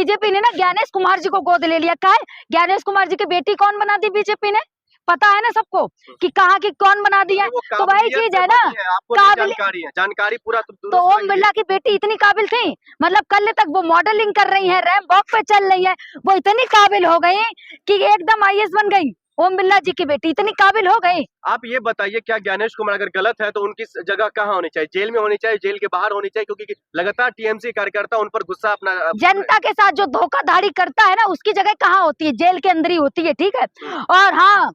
BJP ने ना ज्ञानेश कुमार जी को गोद ले लिया। क्या है, ज्ञानेश कुमार जी की बेटी कौन बना दी बीजेपी ने, पता है ना सबको कि कहाँ की कौन बना दी है। तो वही चीज है ना, काबिल जानकारी पूरा तो ओम बिरला की बेटी इतनी काबिल थी, मतलब कल तक वो मॉडलिंग कर रही है, रैंप वॉक पे चल रही है, वो इतनी काबिल हो गई कि एकदम आईएएस बन गई। ओम बिरला जी की बेटी इतनी काबिल हो गई। आप ये बताइए, क्या ज्ञानेश कुमार अगर गलत है तो उनकी जगह कहाँ होनी चाहिए? जेल में होनी चाहिए, जेल के बाहर होनी चाहिए? क्योंकि लगातार टीएमसी कार्यकर्ता उन पर गुस्सा अपना जनता के साथ जो धोखाधड़ी करता है ना, उसकी जगह कहाँ होती है? जेल के अंदर ही होती है, ठीक है। और हाँ,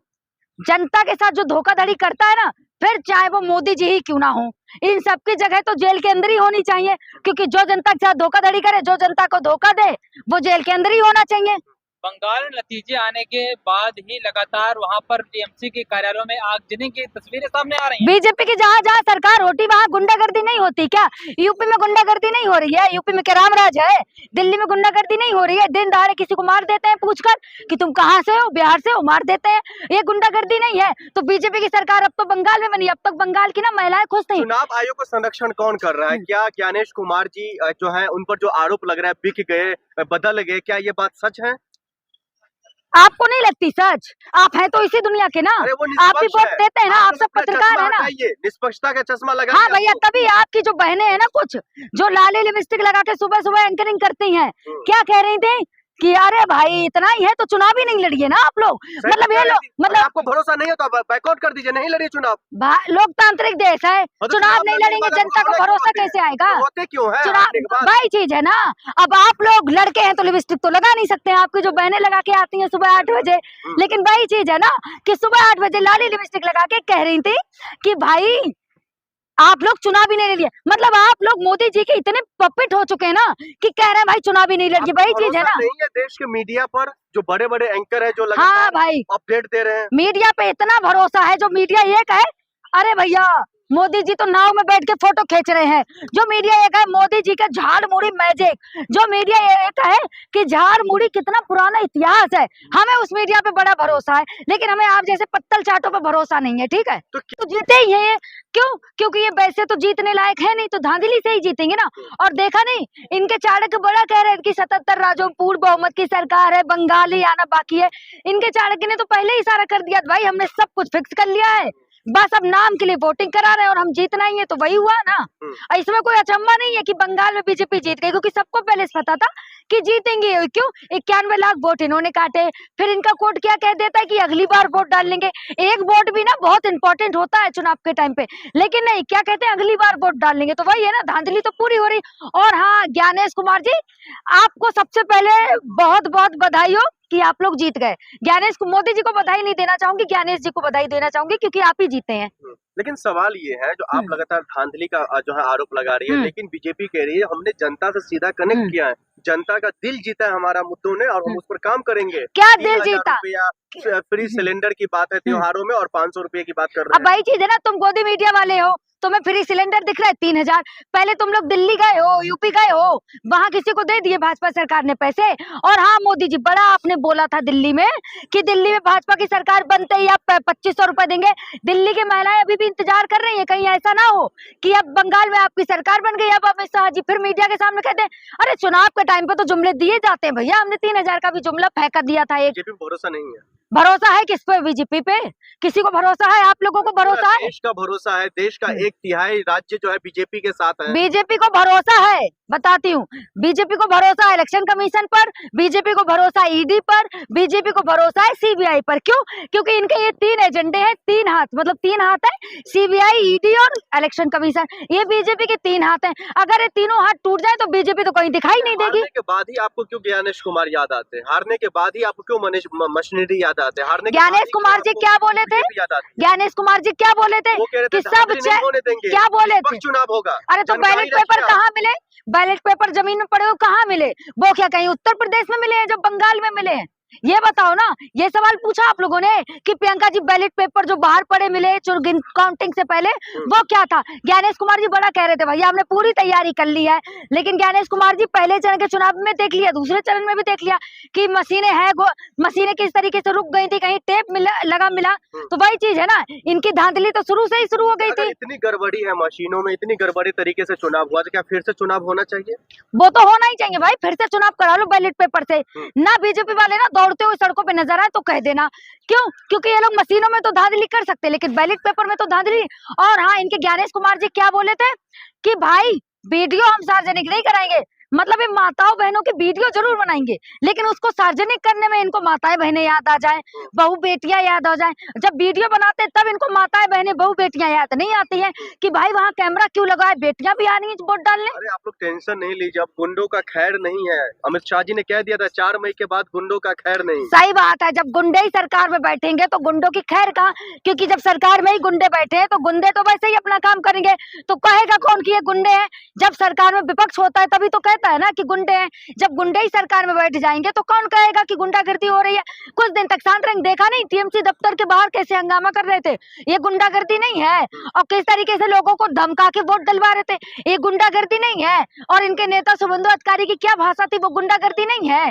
जनता के साथ जो धोखाधड़ी करता है ना, फिर चाहे वो मोदी जी ही क्यों ना हो, इन सब की जगह तो जेल के अंदर ही होनी चाहिए। क्योंकि जो जनता के साथ धोखाधड़ी करे, जो जनता को धोखा दे, वो जेल के अंदर ही होना चाहिए। बंगाल नतीजे आने के बाद ही लगातार वहां पर टीएमसी के कार्यालयों में आगजनी की तस्वीरें सामने आ रही हैं। बीजेपी की जहाँ जहाँ सरकार होती वहाँ गुंडागर्दी नहीं होती क्या? यूपी में गुंडागर्दी नहीं हो रही है? यूपी में क्या रामराज है? दिल्ली में गुंडागर्दी नहीं हो रही है? दिन दहाड़े किसी को मार देते हैं पूछकर कि तुम कहाँ से हो, बिहार से हो, मार देते हैं। ये गुंडागर्दी नहीं है? तो बीजेपी की सरकार अब तो बंगाल में बनी, अब तक बंगाल की ना महिलाएं खुश थी। चुनाव आयोग का संरक्षण कौन कर रहा है? क्या ज्ञानेश कुमार जी जो है उन पर जो आरोप लग रहा है बिक गए, बदल गए, क्या ये बात सच है? आपको नहीं लगती सच? आप हैं तो इसी दुनिया के ना, आप भी वोट देते हैं ना, आप सब पत्रकार है ना। निष्पक्षता का चश्मा लगा। हाँ भैया, तभी आपकी जो बहनें हैं ना, कुछ जो लाली लिपस्टिक लगा के सुबह सुबह एंकरिंग करती हैं, क्या कह रही थी कि अरे भाई इतना ही है तो चुनाव ही नहीं लड़िए ना आप लोग। मतलब ये लोग, मतलब आपको भरोसा नहीं है तो बाइकआउट कर दीजिए, नहीं लड़िए चुनाव। लोकतांत्रिक देश है, चुनाव नहीं लड़ेंगे, जनता को भरोसा कैसे आएगा? होते क्यों है चुनाव भाई चीज है ना। अब आप लोग लड़के हैं तो लिपस्टिक तो लगा नहीं सकते, आपकी जो बहनें लगा के आती हैं सुबह 8 बजे, लेकिन वही चीज है ना कि सुबह 8 बजे लाली लिपस्टिक लगा के कह रही थी कि भाई आप लोग चुनाव ही नहीं लड़िए। मतलब आप लोग मोदी जी के इतने पपेट हो चुके हैं ना कि कह रहे हैं भाई चुनाव ही नहीं लड़िए। वही चीज है ना, नहीं है देश के मीडिया पर जो बड़े बड़े एंकर है जो हाँ भाई अपडेट दे रहे हैं, मीडिया पे इतना भरोसा है। जो मीडिया ये कहे अरे भैया मोदी जी तो नाव में बैठ के फोटो खींच रहे हैं, जो मीडिया ये कहे मोदी जी का झाड़ मुड़ी मैजिक, जो मीडिया ये कहे कि झाड़ मुड़ी कितना पुराना इतिहास है, हमें उस मीडिया पे बड़ा भरोसा है। लेकिन हमें आप जैसे पत्तल चाटों पे भरोसा नहीं है, ठीक है। तो जीते ही है, क्यों? क्योंकि ये वैसे तो जीतने लायक है नहीं, तो धांधली से ही जीतेंगे ना। और देखा नहीं, इनके चाणक्य बड़ा कह रहे हैं कि 77 राज्यों में पूर्ण बहुमत की सरकार है, बंगाल ही आना बाकी है। इनके चाणक्य ने तो पहले ही इशारा कर दिया भाई हमने सब कुछ फिक्स कर लिया है, बस अब नाम के लिए वोटिंग करा रहे हैं और हम जीतना ही है। तो वही हुआ ना। इसमें कोई अचंभा नहीं है कि बंगाल में बीजेपी जीत गई, क्योंकि सबको पहले से पता था कि जीतेंगे। क्यों? 91 लाख वोट इन्होंने काटे। फिर इनका कोर्ट क्या कह देता है कि अगली बार वोट डाल लेंगे। एक वोट भी ना बहुत इंपॉर्टेंट होता है चुनाव के टाइम पे, लेकिन नहीं, क्या कहते हैं अगली बार वोट डाल लेंगे। तो वही है ना, धांधली तो पूरी हो रही। और हाँ, ज्ञानेश कुमार जी आपको सबसे पहले बहुत बहुत बधाई हो कि आप लोग जीत गए। ज्ञानेश को, मोदी जी को बधाई नहीं देना चाहूंगी, ज्ञानेश जी को बधाई देना चाहूंगी, क्योंकि आप ही जीते हैं। लेकिन सवाल ये है, जो आप लगातार धांधली का जो है आरोप लगा रही है, लेकिन बीजेपी कह रही है हमने जनता से सीधा कनेक्ट किया है, जनता का दिल जीता है हमारा मुद्दों ने और हम उस पर काम करेंगे। क्या दिल जीता? फ्री सिलेंडर की बात है त्योहारों में और 500 रुपए की बात कर रहे हैं। अब भाई चीज है ना, तुम गोदी मीडिया वाले हो, तुम्हें फ्री सिलेंडर दिख रहा है 3000। पहले तुम लोग दिल्ली गए हो, यूपी गए हो, वहां किसी को दे दिए भाजपा सरकार ने पैसे। और हाँ मोदी जी, बड़ा आपने बोला था दिल्ली में कि दिल्ली में भाजपा की सरकार बनते ही आप 2500 रुपए देंगे। दिल्ली की महिलाएं अभी भी इंतजार कर रही है, कहीं ऐसा ना हो कि अब बंगाल में आपकी सरकार बन गई, अब अमित शाह जी फिर मीडिया के सामने कहते हैं अरे चुनाव के टाइम पे तो जुमले दिए जाते हैं भैया, हमने 3000 का भी जुमला फेंका दिया था। एक भरोसा नहीं है। भरोसा है किस पे? बीजेपी पे? किसी को भरोसा है? आप लोगों को भरोसा है? देश का भरोसा है, देश का 1/3 राज्य जो है बीजेपी के साथ है। बीजेपी को भरोसा है, बताती हूँ, बीजेपी को भरोसा है इलेक्शन कमीशन पर, बीजेपी को भरोसा है ईडी पर, बीजेपी को भरोसा है सीबीआई पर। क्यों? क्योंकि इनके ये 3 एजेंडे हैं, 3 हाथ, मतलब 3 हाथ है, सीबीआई, ईडी और इलेक्शन कमीशन, ये बीजेपी के 3 हाथ हैं। अगर ये तीनों हाथ टूट जाए तो बीजेपी तो कहीं दिखाई नहीं देगी। हारने के बाद ही आपको क्यों ज्ञानेश कुमार याद आते हैं? हारने के बाद ही आपको क्यों मशीनरी याद आते हैं? हारने ज्ञानेश कुमार जी क्या बोले थे? ज्ञानेश कुमार जी क्या बोले थे कि सब क्या बोले थे? चुनाव होगा। अरे तो बैलेट पेपर कहाँ मिले? बैलेट पेपर जमीन में पड़े हो, कहाँ मिले? वो क्या कहीं उत्तर प्रदेश में मिले हैं जो बंगाल में मिले हैं? ये बताओ ना, ये सवाल पूछा आप लोगों ने कि प्रियंका जी बैलेट पेपर जो बाहर पड़े मिले काउंटिंग से पहले वो क्या था? ज्ञानेश कुमार जी बड़ा कह रहे थे भैया हमने पूरी तैयारी कर ली है, लेकिन ज्ञानेश कुमार जी पहले चरण के चुनाव में देख लिया, दूसरे चरण में भी देख लिया कि मशीनें किस तरीके से रुक गई थी, कहीं टेप मिला, तो वही चीज है ना, इनकी धांधली तो शुरू से ही शुरू हो गई थी। इतनी गड़बड़ी है मशीनों में, इतनी गड़बड़ी तरीके से चुनाव हुआ, तो क्या फिर से चुनाव होना चाहिए? वो तो होना ही चाहिए भाई, फिर से चुनाव करा लो बैलेट पेपर से। ना बीजेपी वाले ना दौड़ते हुए सड़कों पे नजर आए तो कह देना, क्यों? क्योंकि ये लोग मशीनों में तो धांधली कर सकते हैं, लेकिन बैलेट पेपर में तो धांधली। और हाँ, इनके ज्ञानेश कुमार जी क्या बोले थे कि भाई वीडियो हम सार्वजनिक नहीं कराएंगे, मतलब ये माताओं बहनों की वीडियो जरूर बनाएंगे, लेकिन उसको सार्वजनिक करने में इनको माताएं बहनें याद आ जाए, बहू बेटियां याद आ जाए। जब वीडियो बनाते तब इनको माताएं बहनें बहू बेटियां याद नहीं आती है कि भाई वहाँ कैमरा क्यों लगा है, बेटियां भी आ रही है वोट डालने। अरे आप लोग टेंशन नहीं लीजिए, अब गुंडों का खैर नहीं है। अमित शाह जी ने कह दिया था 4 मई के बाद गुंडों का खैर नहीं। सही बात है, जब गुंडे ही सरकार में बैठेंगे तो गुंडों की खैर कहाँ, क्योंकि जब सरकार में ही गुंडे बैठे हैं तो गुंडे तो वैसे ही अपना काम करेंगे, तो कहेगा कौन कि ये गुंडे हैं? जब सरकार में विपक्ष होता है तभी तो कहता है ना कि गुंडे हैं। जब गुंडे ही सरकार में बैठ जाएंगे तो कौन कहेगा कि गुंडागर्दी हो रही है? कुछ दिन तक शांत रहेंगे, देखा नहीं टीएमसी दफ्तर के बाहर कैसे हंगामा कर रहे थे? ये गुंडागर्दी नहीं है। और किस तरीके से लोगों को धमका के वोट डलवा रहे थे, ये गुंडागर्दी नहीं है। और इनके नेता शुभेंदु अधिकारी की क्या भाषा थी, वो गुंडागर्दी नहीं है।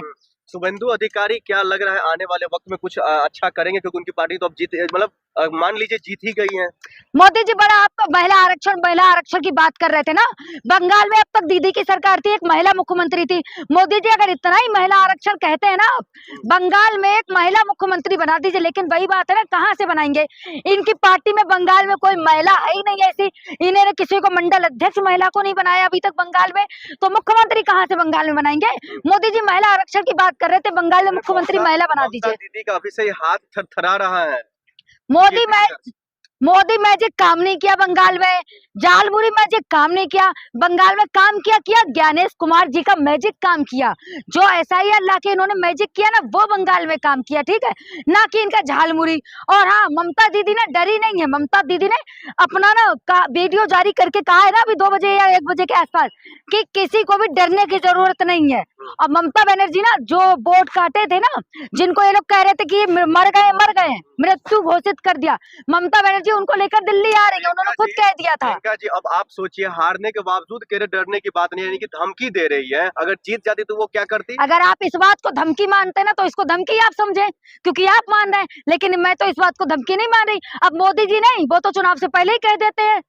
शुभेंदु अधिकारी क्या लग रहा है आने वाले वक्त में कुछ अच्छा करेंगे, क्योंकि उनकी पार्टी तो अब जीत, मतलब मान लीजिए जीत ही गई है। मोदी जी बड़ा आप महिला आरक्षण की बात कर रहे थे ना, बंगाल में अब तक दीदी की सरकार थी, एक महिला मुख्यमंत्री थी। मोदी जी अगर इतना ही महिला आरक्षण कहते हैं ना, बंगाल में एक महिला मुख्यमंत्री बना दीजिए, लेकिन वही बात है ना, कहाँ से बनाएंगे? इनकी पार्टी में बंगाल में कोई महिला है ही नहीं ऐसी, इन्होंने किसी को मंडल अध्यक्ष महिला को नहीं बनाया अभी तक बंगाल में, तो मुख्यमंत्री कहाँ से बंगाल में बनाएंगे? मोदी जी महिला आरक्षण की बात कर रहे थे, बंगाल में मुख्यमंत्री महिला बना दीजिए। दीदी का अभी से ही हाथ थरथरा रहा है। मोदी मैजिक काम नहीं किया बंगाल में, झालमुरी मैजिक काम नहीं किया बंगाल में, काम किया ज्ञानेश कुमार जी का मैजिक काम किया। जो एसआईआर लाके इन्होंने मैजिक किया ना, वो बंगाल में काम किया, ठीक है ना, कि इनका झालमुरी। और हाँ, ममता दीदी ना डरी नहीं है, ममता दीदी ने अपना ना वीडियो जारी करके कहा है ना अभी 2 बजे या 1 बजे के आसपास कि किसी को भी डरने की जरूरत नहीं है। और ममता बनर्जी ना जो वोट काटे थे ना, जिनको ये लोग कह रहे थे कि मर गए, मृत्यु घोषित कर दिया, ममता बनर्जी उनको लेकर दिल्ली आ रही है, उन्होंने खुद कह दिया था। जी अब आप सोचिए, हारने के बावजूद कह रहे डरने की बात नहीं, यानी कि धमकी दे रही है। अगर जीत जाती तो वो क्या करती? अगर आप इस बात को धमकी मानते ना तो इसको धमकी आप समझे, क्योंकि आप मान रहे हैं, लेकिन मैं तो इस बात को धमकी नहीं मान रही। अब मोदी जी नहीं, वो तो चुनाव से पहले ही कह देते हैं,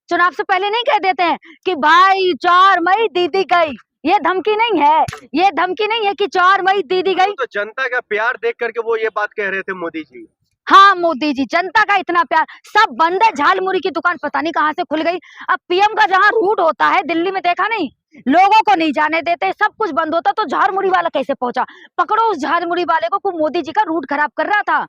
चुनाव से पहले नहीं कह देते हैं कि भाई 4 मई दीदी गई। ये धमकी नहीं है, ये धमकी नहीं है कि 4 मई दीदी गई। तो जनता का प्यार देख करके वो ये बात कह रहे थे मोदी जी। हाँ मोदी जी, जनता का इतना प्यार, सब बंद है, झालमुरी की दुकान पता नहीं कहाँ से खुल गई। अब पीएम का जहाँ रूट होता है दिल्ली में, देखा नहीं, लोगों को नहीं जाने देते, सब कुछ बंद होता, तो झालमुरी वाला कैसे पहुंचा? पकड़ो उस झालमुरी वाले को, मोदी जी का रूट खराब कर रहा था।